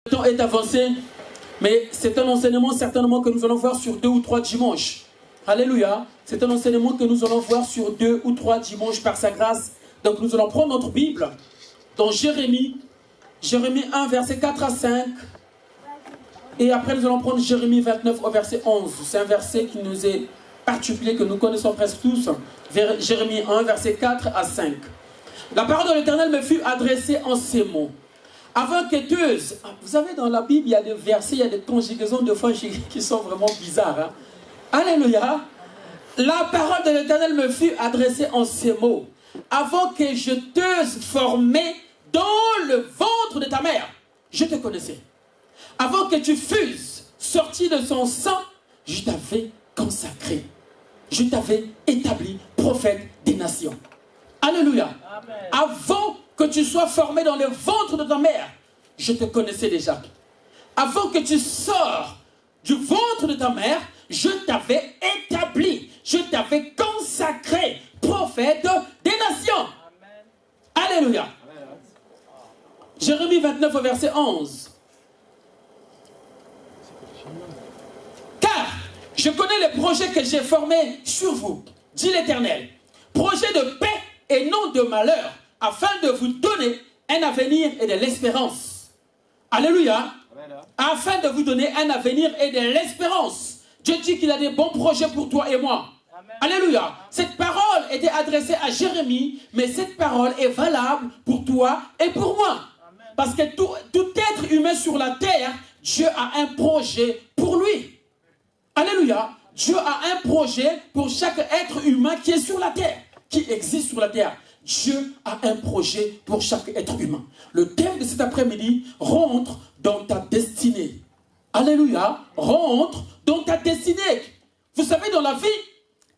Le temps est avancé, mais c'est un enseignement certainement que nous allons voir sur 2 ou 3 dimanches. Alléluia. C'est un enseignement que nous allons voir sur 2 ou 3 dimanches par sa grâce. Donc nous allons prendre notre Bible dans Jérémie 1, verset 4 à 5. Et après nous allons prendre Jérémie 29 au verset 11. C'est un verset qui nous est particulier, que nous connaissons presque tous. Jérémie 1, verset 4 à 5. La parole de l'Éternel me fut adressée en ces mots. Avant quêteuse, vous savez, dans la Bible, il y a des versets, il y a des conjugaisons de fois qui sont vraiment bizarres. Hein? Alléluia. La parole de l'Éternel me fut adressée en ces mots. Avant que je t'eusse formé dans le ventre de ta mère, je te connaissais. Avant que tu fusses sorti de son sang, je t'avais consacré. Je t'avais établi prophète des nations. Alléluia. Amen. Avant que tu sois formé dans le ventre de ta mère, je te connaissais déjà. Avant que tu sors du ventre de ta mère, je t'avais établi. Je t'avais consacré prophète des nations. Amen. Alléluia. Amen. Jérémie 29 au verset 11. Car je connais les projets que j'ai formés sur vous, dit l'Éternel. Projets de paix et non de malheur, afin de vous donner un avenir et de l'espérance. Alléluia. Amen. Afin de vous donner un avenir et de l'espérance. Dieu dit qu'il a des bons projets pour toi et moi. Amen. Alléluia. Cette parole était adressée à Jérémie, mais cette parole est valable pour toi et pour moi. Amen. Parce que tout être humain sur la terre, Dieu a un projet pour lui. Alléluia. Dieu a un projet pour chaque être humain qui est sur la terre, qui existe sur la terre. Dieu a un projet pour chaque être humain. Le thème de cet après-midi, rentre dans ta destinée. Alléluia. Rentre dans ta destinée. Vous savez, dans la vie,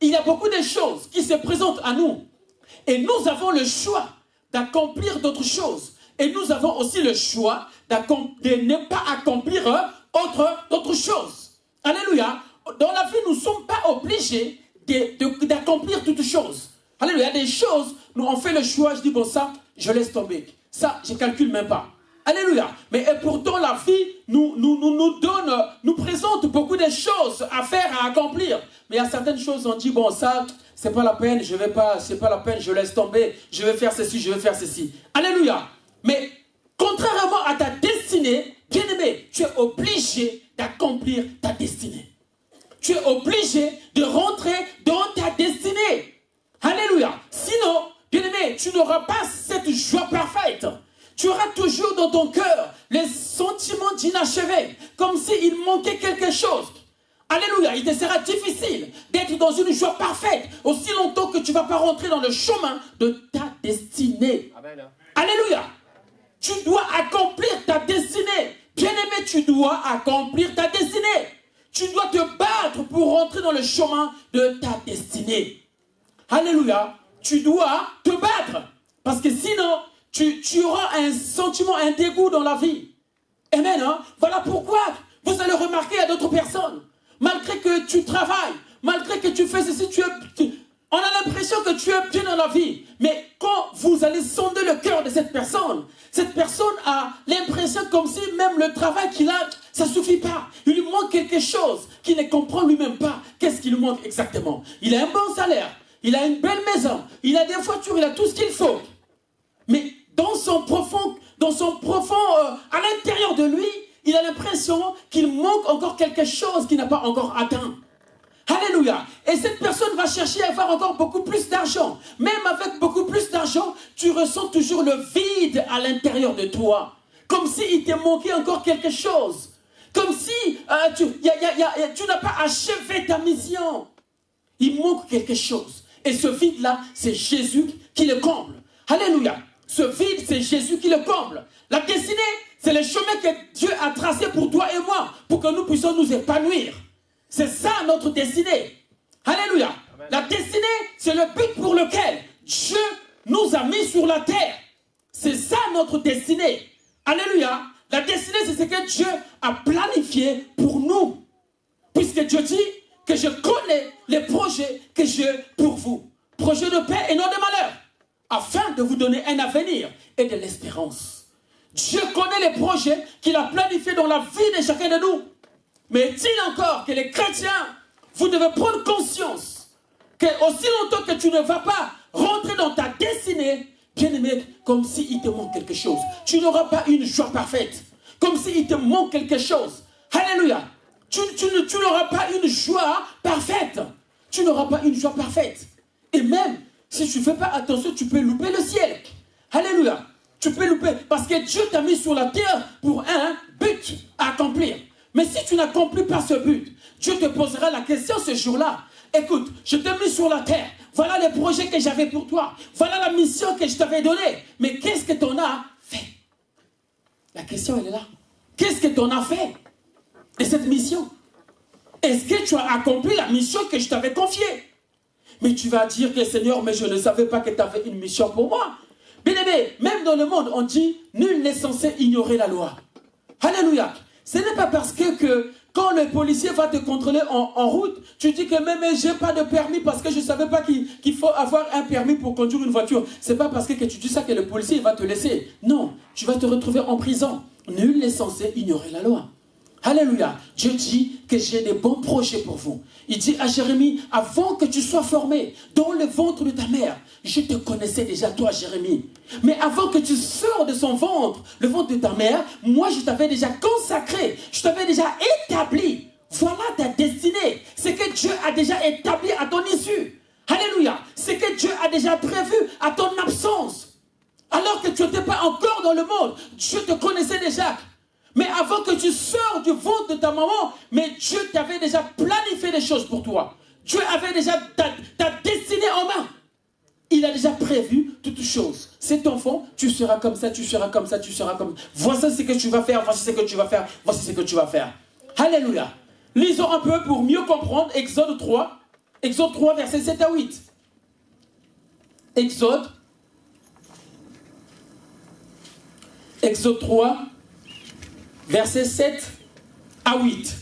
il y a beaucoup de choses qui se présentent à nous. Et nous avons le choix d'accomplir d'autres choses. Et nous avons aussi le choix de ne pas accomplir d'autres choses. Alléluia. Dans la vie, nous ne sommes pas obligés d'accomplir toutes choses. Alléluia. Il y a des choses, nous on fait le choix, je dis bon ça, je laisse tomber. Ça, je ne calcule même pas. Alléluia. Mais et pourtant la vie nous présente beaucoup de choses à faire, à accomplir. Mais il y a certaines choses, on dit bon ça, c'est pas la peine, je vais pas, c'est pas la peine, je laisse tomber, je vais faire ceci, je vais faire ceci. Alléluia. Mais contrairement à ta destinée, bien-aimé, tu es obligé d'accomplir ta destinée. Tu es obligé de rentrer dans ta destinée. Alléluia. Sinon, bien-aimé, tu n'auras pas cette joie parfaite. Tu auras toujours dans ton cœur les sentiments d'inachevé, comme s'il manquait quelque chose. Alléluia. Il te sera difficile d'être dans une joie parfaite aussi longtemps que tu ne vas pas rentrer dans le chemin de ta destinée. Amen. Alléluia. Tu dois accomplir ta destinée. Bien-aimé, tu dois accomplir ta destinée. Tu dois te battre pour rentrer dans le chemin de ta destinée. Alléluia. Tu dois te battre. Parce que sinon, tu auras un sentiment, un dégoût dans la vie. Amen. Hein? Voilà pourquoi vous allez remarquer à d'autres personnes, malgré que tu travailles, malgré que tu fais ceci, on a l'impression que tu es bien dans la vie. Mais quand vous allez sonder le cœur de cette personne a l'impression comme si même le travail qu'il a, ça ne suffit pas. Il lui manque quelque chose qu'il ne comprend lui-même pas. Qu'est-ce qui lui manque exactement? Il a un bon salaire, il a une belle maison, il a des voitures, il a tout ce qu'il faut. Mais dans son profond, à l'intérieur de lui, il a l'impression qu'il manque encore quelque chose qu'il n'a pas encore atteint. Alléluia. Et cette personne va chercher à avoir encore beaucoup plus d'argent. Même avec beaucoup plus d'argent, tu ressens toujours le vide à l'intérieur de toi. Comme s'il te manquait encore quelque chose. Comme si tu n'as pas achevé ta mission. Il manque quelque chose. Et ce vide-là, c'est Jésus qui le comble. Alléluia. Ce vide, c'est Jésus qui le comble. La destinée, c'est le chemin que Dieu a tracé pour toi et moi, pour que nous puissions nous épanouir. C'est ça notre destinée. Alléluia. Amen. La destinée, c'est le but pour lequel Dieu nous a mis sur la terre. C'est ça notre destinée. Alléluia. La destinée, c'est ce que Dieu a planifié pour nous. Puisque Dieu dit que je connais les projets que j'ai pour vous. Projets de paix et non de malheur. Afin de vous donner un avenir et de l'espérance. Dieu connaît les projets qu'il a planifiés dans la vie de chacun de nous. Mais est-il encore que les chrétiens, vous devez prendre conscience que aussi longtemps que tu ne vas pas rentrer dans ta destinée, bien aimé, comme s'il te manque quelque chose. Tu n'auras pas une joie parfaite. Comme s'il te manque quelque chose. Alléluia. Tu n'auras pas une joie parfaite. Tu n'auras pas une joie parfaite. Et même, si tu ne fais pas attention, tu peux louper le ciel. Alléluia. Tu peux louper. Parce que Dieu t'a mis sur la terre pour un but à accomplir. Mais si tu n'accomplis pas ce but, Dieu te posera la question ce jour-là. Écoute, je t'ai mis sur la terre. Voilà les projets que j'avais pour toi. Voilà la mission que je t'avais donnée. Mais qu'est-ce que tu en as fait? La question, elle est là. Qu'est-ce que tu en as fait de cette mission? Est-ce que tu as accompli la mission que je t'avais confiée? Mais tu vas dire que Seigneur, mais je ne savais pas que tu avais une mission pour moi. Bien aimé, même dans le monde, on dit, nul n'est censé ignorer la loi. Alléluia. Ce n'est pas parce que quand le policier va te contrôler en route, tu dis que même je n'ai pas de permis parce que je ne savais pas qu'il faut avoir un permis pour conduire une voiture. Ce n'est pas parce que tu dis ça que le policier va te laisser. Non, tu vas te retrouver en prison. Nul n'est censé ignorer la loi. Alléluia. Dieu dit que j'ai des bons projets pour vous. Il dit à Jérémie, avant que tu sois formé dans le ventre de ta mère, je te connaissais déjà toi, Jérémie. Mais avant que tu sors de son ventre, le ventre de ta mère, moi je t'avais déjà consacré, je t'avais déjà établi. Voilà ta destinée. C'est que Dieu a déjà établi à ton issue. Alléluia. C'est que Dieu a déjà prévu à ton absence. Alors que tu n'étais pas encore dans le monde, Dieu te connaissait déjà. Mais avant que tu sors du ventre de ta maman, mais Dieu t'avait déjà planifié des choses pour toi. Dieu avait déjà ta destinée en main. Il a déjà prévu toutes choses. Cet enfant, tu seras comme ça, tu seras comme ça, tu seras comme ça. Voici ce que tu vas faire, voici ce que tu vas faire, voici ce que tu vas faire. Alléluia. Lisons un peu pour mieux comprendre Exode 3. Exode 3, versets 7 à 8. Exode 3, versets 7 à 8.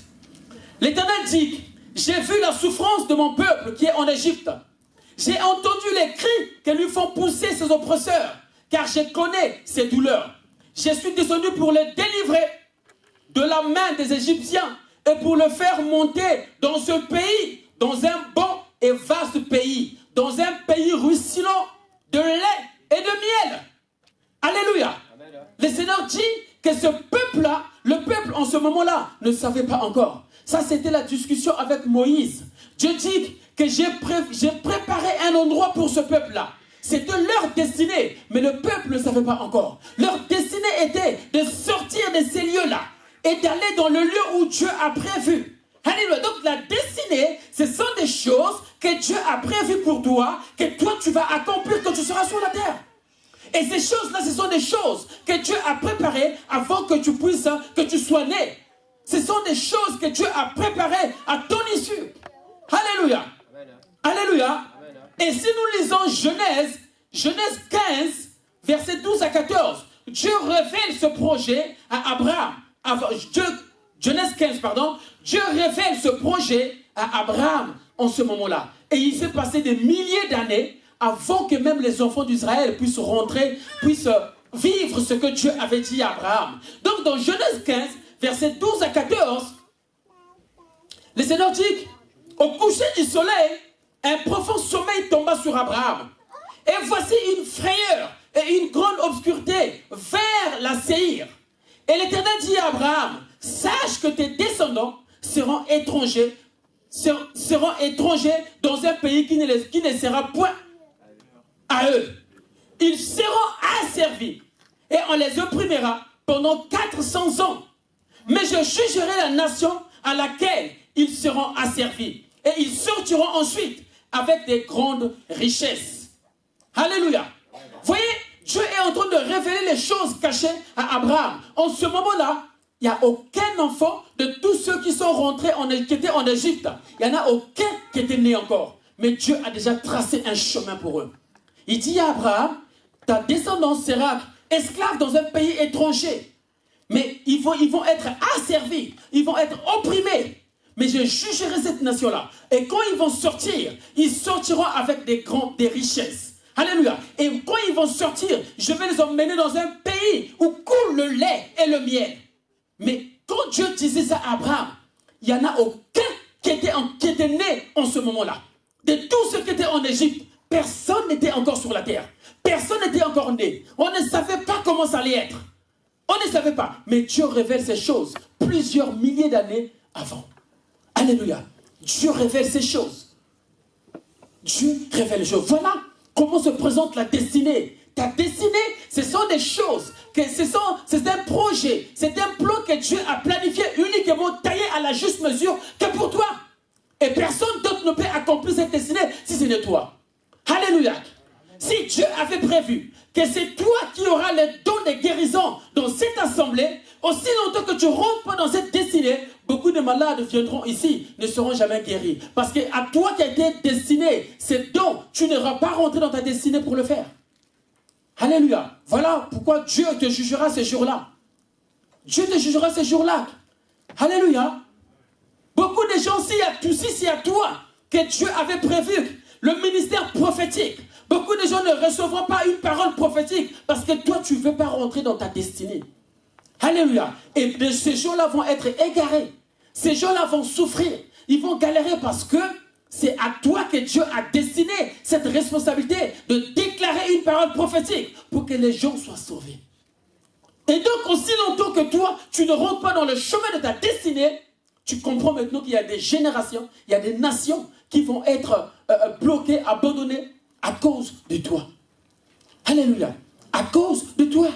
L'Éternel dit, j'ai vu la souffrance de mon peuple qui est en Égypte. J'ai entendu les cris que lui font pousser ses oppresseurs, car je connais ses douleurs. Je suis descendu pour le délivrer de la main des Égyptiens et pour le faire monter dans ce pays, dans un bon et vaste pays, dans un pays ruisselant de lait et de miel. Alléluia. Amen. Le Seigneur dit que ce peuple-là, le peuple en ce moment-là, ne savait pas encore. Ça, c'était la discussion avec Moïse. Dieu dit que j'ai préparé un endroit pour ce peuple-là. C'était leur destinée, mais le peuple ne savait pas encore. Leur destinée était de sortir de ces lieux-là et d'aller dans le lieu où Dieu a prévu. Alléluia. Donc la destinée, ce sont des choses que Dieu a prévues pour toi, que toi tu vas accomplir quand tu seras sur la terre. Et ces choses-là, ce sont des choses que Dieu a préparées avant que tu puisses, que tu sois né. Ce sont des choses que Dieu a préparées à ton issue. Alléluia. Amen. Alléluia. Amen. Et si nous lisons Genèse 15, versets 12 à 14, Dieu révèle ce projet à Abraham. Genèse 15, pardon. Dieu révèle ce projet à Abraham en ce moment-là. Et il s'est passé des milliers d'années avant que même les enfants d'Israël puissent rentrer, puissent vivre ce que Dieu avait dit à Abraham. Donc dans Genèse 15, versets 12 à 14, le Seigneur dit, au coucher du soleil, un profond sommeil tomba sur Abraham. Et voici une frayeur et une grande obscurité vers la Séhir. Et l'Éternel dit à Abraham, sache que tes descendants seront étrangers dans un pays qui ne sera point à eux. Ils seront asservis et on les opprimera pendant 400 ans. Mais je jugerai la nation à laquelle ils seront asservis. Et ils sortiront ensuite avec des grandes richesses. Alléluia. Voyez, Dieu est en train de révéler les choses cachées à Abraham. En ce moment-là, il n'y a aucun enfant de tous ceux qui sont rentrés, qui étaient en Égypte. Il n'y en a aucun qui était né encore. Mais Dieu a déjà tracé un chemin pour eux. Il dit à Abraham, ta descendance sera esclave dans un pays étranger. Mais ils vont être asservis, ils vont être opprimés. Mais je jugerai cette nation-là. Et quand ils vont sortir, ils sortiront avec des richesses. Alléluia. Et quand ils vont sortir, je vais les emmener dans un pays pays où coule le lait et le miel. Mais quand Dieu disait ça à Abraham, il n'y en a aucun qui était né en ce moment-là. De tous ceux qui étaient en Égypte, personne n'était encore sur la terre. Personne n'était encore né. On ne savait pas comment ça allait être. On ne savait pas. Mais Dieu révèle ces choses plusieurs milliers d'années avant. Alléluia. Dieu révèle ces choses. Dieu révèle les choses. Voilà comment se présente la destinée. Ta destinée, ce sont des choses, c'est un projet, c'est un plan que Dieu a planifié uniquement, taillé à la juste mesure que pour toi. Et personne d'autre ne peut accomplir cette destinée si ce n'est toi. Alléluia. Si Dieu avait prévu que c'est toi qui auras le don de guérison dans cette assemblée, aussi longtemps que tu ne rentres pas dans cette destinée, beaucoup de malades viendront ici, ne seront jamais guéris. Parce que à toi qui a été destiné ces dons, tu n'auras pas rentré dans ta destinée pour le faire. Alléluia. Voilà pourquoi Dieu te jugera ces jours-là. Dieu te jugera ces jours-là. Alléluia. Beaucoup de gens, si c'est à toi que Dieu avait prévu le ministère prophétique, beaucoup de gens ne recevront pas une parole prophétique parce que toi, tu ne veux pas rentrer dans ta destinée. Alléluia. Et ces gens-là vont être égarés. Ces gens-là vont souffrir. Ils vont galérer parce que c'est à toi que Dieu a destiné cette responsabilité de déclarer une parole prophétique pour que les gens soient sauvés. Et donc, aussi longtemps que toi, tu ne rentres pas dans le chemin de ta destinée, tu comprends maintenant qu'il y a des générations, il y a des nations qui vont être bloquées, abandonnées à cause de toi. Alléluia. À cause de toi.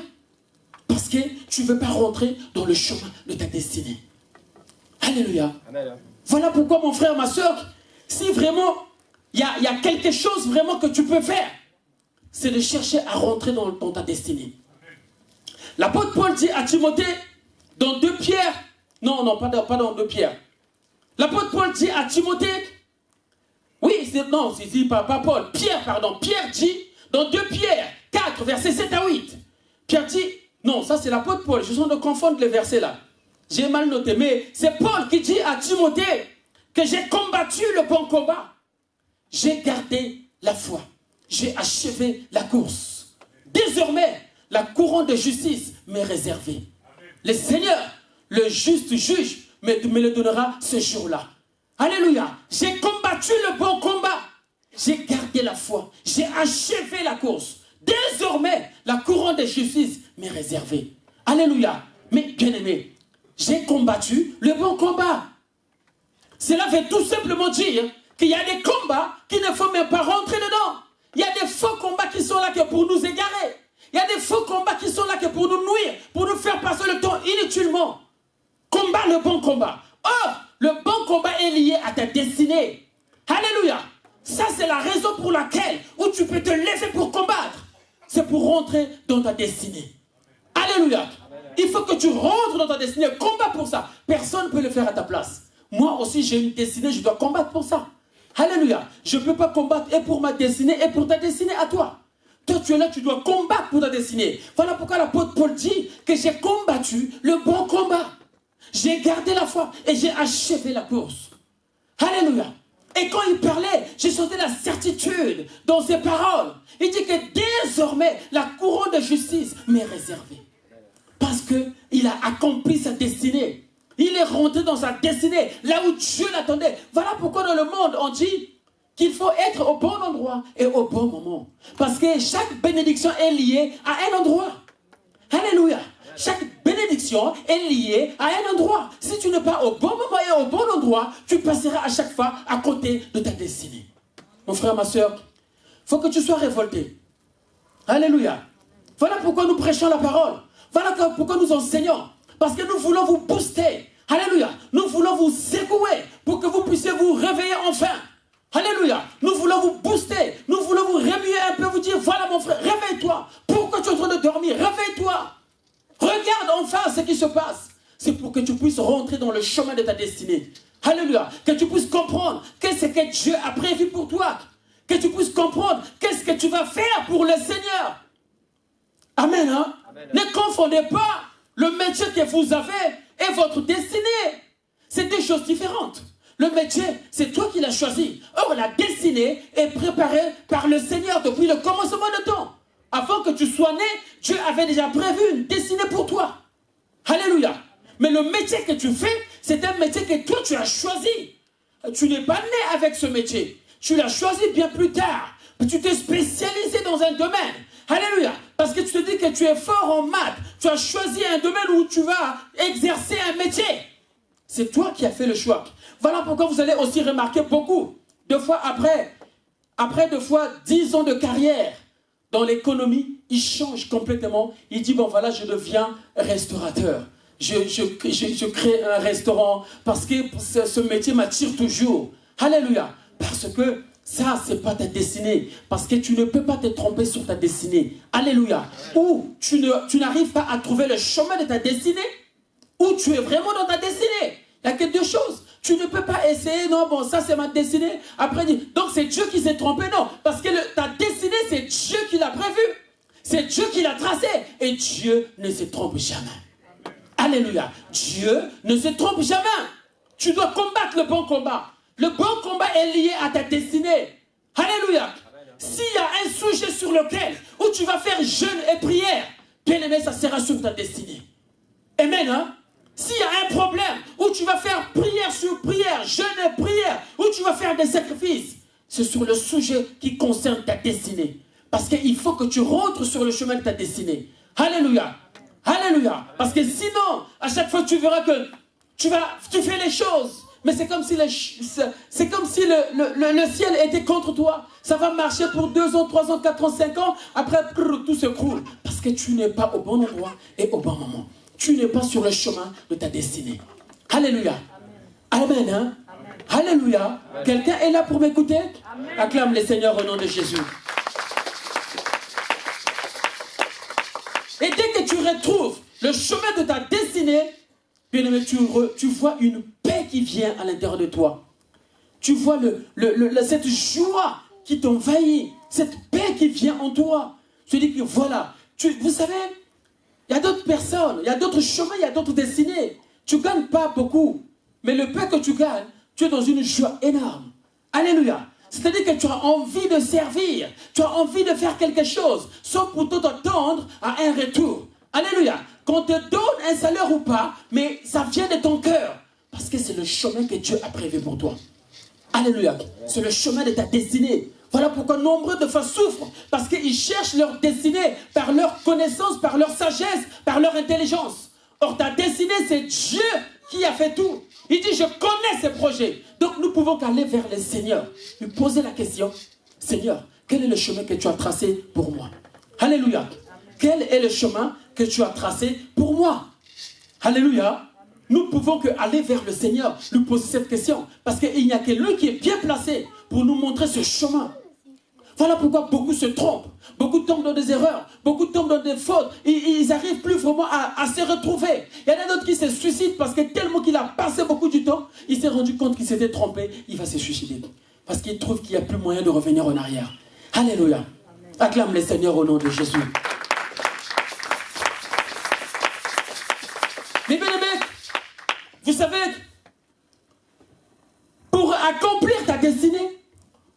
Parce que tu ne veux pas rentrer dans le chemin de ta destinée. Alléluia. Amen. Voilà pourquoi, mon frère, ma soeur, si vraiment il y a quelque chose vraiment que tu peux faire, c'est de chercher à rentrer dans ta destinée. L'apôtre Paul dit à Timothée, dans 2 Pierre, non, pas dans 2 Pierre. L'apôtre Paul dit à Timothée, pas Paul, Pierre dit, dans 2 Pierre 4, versets 7 à 8, Pierre dit, non, ça c'est l'apôtre Paul, je suis en train de confondre les versets là. J'ai mal noté, mais c'est Paul qui dit à Timothée que j'ai combattu le bon combat. J'ai gardé la foi. J'ai achevé la course. Désormais, la couronne de justice m'est réservée. Le Seigneur, le juste juge, me le donnera ce jour-là. Alléluia. J'ai combattu le bon combat. J'ai gardé la foi. J'ai achevé la course. Désormais, la couronne de justice m'est réservée. Alléluia. Mais bien aimé, j'ai combattu le bon combat. Cela veut tout simplement dire qu'il y a des combats qu'il ne faut même pas rentrer dedans. Il y a des faux combats qui sont là que pour nous égarer. Il y a des faux combats qui sont là que pour nous nuire, pour nous faire passer le temps inutilement. Combat le bon combat. Or, le bon combat est lié à ta destinée. Alléluia. Ça, c'est la raison pour laquelle où tu peux te lever pour combattre. C'est pour rentrer dans ta destinée. Alléluia. Il faut que tu rentres dans ta destinée. Combat pour ça. Personne ne peut le faire à ta place. Moi aussi, j'ai une destinée, je dois combattre pour ça. Alléluia. Je ne peux pas combattre et pour ma destinée et pour ta destinée à toi. Toi, tu es là, tu dois combattre pour ta destinée. Voilà pourquoi l'apôtre Paul dit que j'ai combattu le bon combat. J'ai gardé la foi et j'ai achevé la course. Alléluia. Et quand il parlait, j'ai senti la certitude dans ses paroles. Il dit que désormais, la couronne de justice m'est réservée. Parce qu'il a accompli sa destinée. Il est rentré dans sa destinée, là où Dieu l'attendait. Voilà pourquoi dans le monde, on dit qu'il faut être au bon endroit et au bon moment. Parce que chaque bénédiction est liée à un endroit. Alléluia. Chaque bénédiction est liée à un endroit. Si tu n'es pas au bon moment et au bon endroit, tu passeras à chaque fois à côté de ta destinée. Mon frère, ma soeur, il faut que tu sois révolté. Alléluia. Voilà pourquoi nous prêchons la parole. Voilà pourquoi nous enseignons. Parce que nous voulons vous booster. Alléluia. Nous voulons vous secouer pour que vous puissiez vous réveiller enfin. Alléluia. Nous voulons vous booster. Nous voulons vous remuer un peu, vous dire, voilà mon frère, réveille-toi. Pourquoi tu es en train de dormir? Réveille-toi. Regarde enfin ce qui se passe. C'est pour que tu puisses rentrer dans le chemin de ta destinée. Alléluia. Que tu puisses comprendre qu'est-ce que Dieu a prévu pour toi. Que tu puisses comprendre qu'est-ce que tu vas faire pour le Seigneur. Amen. Hein? Amen. Ne confondez pas le métier que vous avez et votre destinée. C'est deux choses différentes. Le métier, c'est toi qui l'as choisi. Or, la destinée est préparée par le Seigneur depuis le commencement de temps. Avant que tu sois né, Dieu avait déjà prévu une destinée pour toi. Alléluia. Mais le métier que tu fais, c'est un métier que toi tu as choisi. Tu n'es pas né avec ce métier. Tu l'as choisi bien plus tard. Tu t'es spécialisé dans un domaine. Alléluia. Parce que tu te dis que tu es fort en maths. Tu as choisi un domaine où tu vas exercer un métier. C'est toi qui as fait le choix. Voilà pourquoi vous allez aussi remarquer beaucoup. Deux fois après 10 ans de carrière dans l'économie, il change complètement. Il dit, bon voilà, je deviens restaurateur. Je crée un restaurant parce que ce métier m'attire toujours. Alléluia. Parce que ça, ce n'est pas ta destinée. Parce que tu ne peux pas te tromper sur ta destinée. Alléluia. Ou tu n'arrives pas à trouver le chemin de ta destinée, ou tu es vraiment dans ta destinée. Il n'y a que deux choses. Tu ne peux pas essayer, non, bon, ça c'est ma destinée. Après, donc c'est Dieu qui s'est trompé, non. Parce que ta destinée, c'est Dieu qui l'a prévu. C'est Dieu qui l'a tracé. Et Dieu ne se trompe jamais. Alléluia. Dieu ne se trompe jamais. Tu dois combattre le bon combat. Le bon combat est lié à ta destinée. Alléluia. S'il y a un sujet sur lequel où tu vas faire jeûne et prière, bien aimé, ça sera sur ta destinée. Amen, hein? S'il y a un problème où tu vas faire prière sur prière, jeûne et prière, où tu vas faire des sacrifices, c'est sur le sujet qui concerne ta destinée. Parce qu'il faut que tu rentres sur le chemin de ta destinée. Alléluia. Alléluia. Parce que sinon, à chaque fois tu verras que tu fais les choses, mais c'est comme si, le ciel était contre toi. Ça va marcher pour 2 ans, 3 ans, 4 ans, 5 ans. Après, tout se croule. Parce que tu n'es pas au bon endroit et au bon moment. Tu n'es pas sur le chemin de ta destinée. Alléluia. Amen. Hein? Amen. Alléluia. Quelqu'un est là pour m'écouter? Acclame le Seigneur au nom de Jésus. Et dès que tu retrouves le chemin de ta destinée, bien aimé, tu vois une paix qui vient à l'intérieur de toi. Tu vois cette joie qui t'envahit, cette paix qui vient en toi. Tu dis que voilà, vous savez, il y a d'autres personnes, il y a d'autres chemins, il y a d'autres destinées. Tu ne gagnes pas beaucoup, mais le peu que tu gagnes, tu es dans une joie énorme. Alléluia. C'est-à-dire que tu as envie de servir, tu as envie de faire quelque chose, sans pourtant t'attendre à un retour. Alléluia. Qu'on te donne un salaire ou pas, mais ça vient de ton cœur. Parce que c'est le chemin que Dieu a prévu pour toi. Alléluia. C'est le chemin de ta destinée. Voilà pourquoi nombreux de fois souffrent. Parce qu'ils cherchent leur destinée par leur connaissance, par leur sagesse, par leur intelligence. Or ta destinée, c'est Dieu qui a fait tout. Il dit, je connais ces projets. Donc nous pouvons aller vers le Seigneur. Lui poser la question, Seigneur, quel est le chemin que tu as tracé pour moi? Alléluia. Quel est le chemin que tu as tracé pour moi? Alléluia. Nous pouvons aller vers le Seigneur, lui poser cette question. Parce qu'il n'y a que lui qui est bien placé pour nous montrer ce chemin. Voilà pourquoi beaucoup se trompent. Beaucoup tombent dans des erreurs. Beaucoup tombent dans des fautes. Ils n'arrivent plus vraiment à se retrouver. Il y en a d'autres qui se suicident parce que tellement qu'il a passé beaucoup du temps, il s'est rendu compte qu'il s'était trompé. Il va se suicider. Parce qu'il trouve qu'il n'y a plus moyen de revenir en arrière. Alléluia. Amen. Acclame le Seigneur au nom de Jésus. Mais bien aimés, vous savez, pour accomplir ta destinée,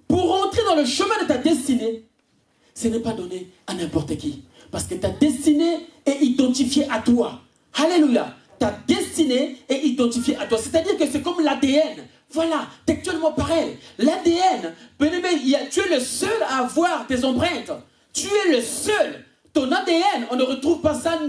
pour rentrer dans le chemin de ta destinée, ce n'est pas donné à n'importe qui. Parce que ta destinée est identifiée à toi. Alléluia. Ta destinée est identifiée à toi. C'est-à-dire que c'est comme l'ADN. Voilà, textuellement pareil. L'ADN, tu es le seul à avoir tes empreintes. Tu es le seul. Ton ADN, on ne retrouve pas ça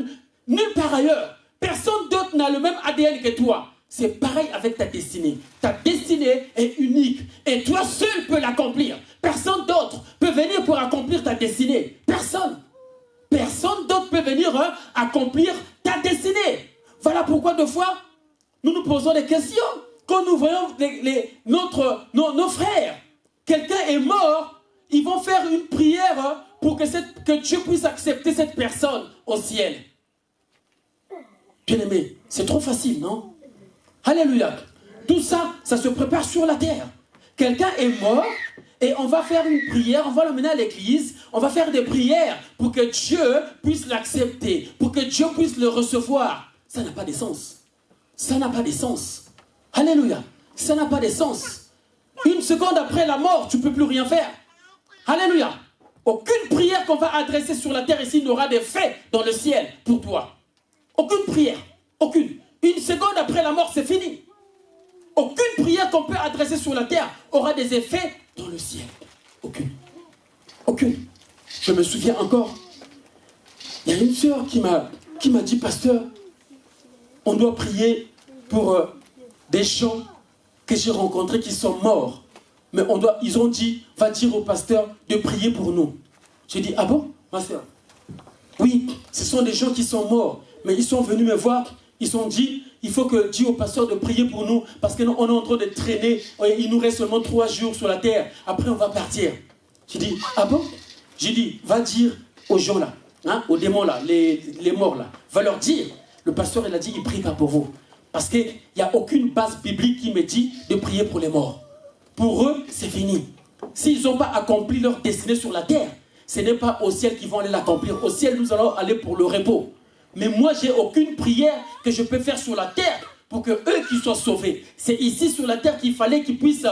nulle part ailleurs. Personne d'autre n'a le même ADN que toi. C'est pareil avec ta destinée. Ta destinée est unique. Et toi seul peux l'accomplir. Personne d'autre peut venir pour accomplir ta destinée. Personne. Personne d'autre peut venir accomplir ta destinée. Voilà pourquoi deux fois, nous nous posons des questions. Quand nous voyons nos frères, quelqu'un est mort, ils vont faire une prière pour que Dieu puisse accepter cette personne au ciel. Bien aimé, c'est trop facile, non? Alléluia. Tout ça, ça se prépare sur la terre. Quelqu'un est mort et on va faire une prière, on va l'emmener à l'église, on va faire des prières pour que Dieu puisse l'accepter, pour que Dieu puisse le recevoir. Ça n'a pas de sens. Ça n'a pas de sens. Alléluia. Ça n'a pas de sens. Une seconde après la mort, tu ne peux plus rien faire. Alléluia. Aucune prière qu'on va adresser sur la terre ici n'aura d'effet dans le ciel pour toi. Aucune prière. Aucune. Une seconde après la mort, c'est fini. Aucune prière qu'on peut adresser sur la terre aura des effets dans le ciel. Aucune. Aucune. Je me souviens encore, il y a une sœur qui m'a dit, pasteur, on doit prier pour des gens que j'ai rencontrés qui sont morts. Mais ils ont dit, va dire au pasteur de prier pour nous. J'ai dit, ah bon, ma sœur? Oui, ce sont des gens qui sont morts. Mais ils sont venus me voir, ils ont dit, il faut que Dieu au pasteur de prier pour nous, parce qu'on est en train de traîner, il nous reste seulement 3 jours sur la terre, après on va partir. J'ai dit, ah bon? J'ai dit, va dire aux gens là, hein, aux démons là, les morts là, va leur dire, le pasteur il a dit, il ne prie pas pour vous. Parce qu'il n'y a aucune base biblique qui me dit de prier pour les morts. Pour eux, c'est fini. S'ils n'ont pas accompli leur destinée sur la terre, ce n'est pas au ciel qu'ils vont aller l'accomplir. Au ciel, nous allons aller pour le repos. Mais moi, j'ai aucune prière que je peux faire sur la terre pour que eux qui soient sauvés. C'est ici sur la terre qu'il fallait qu'ils puissent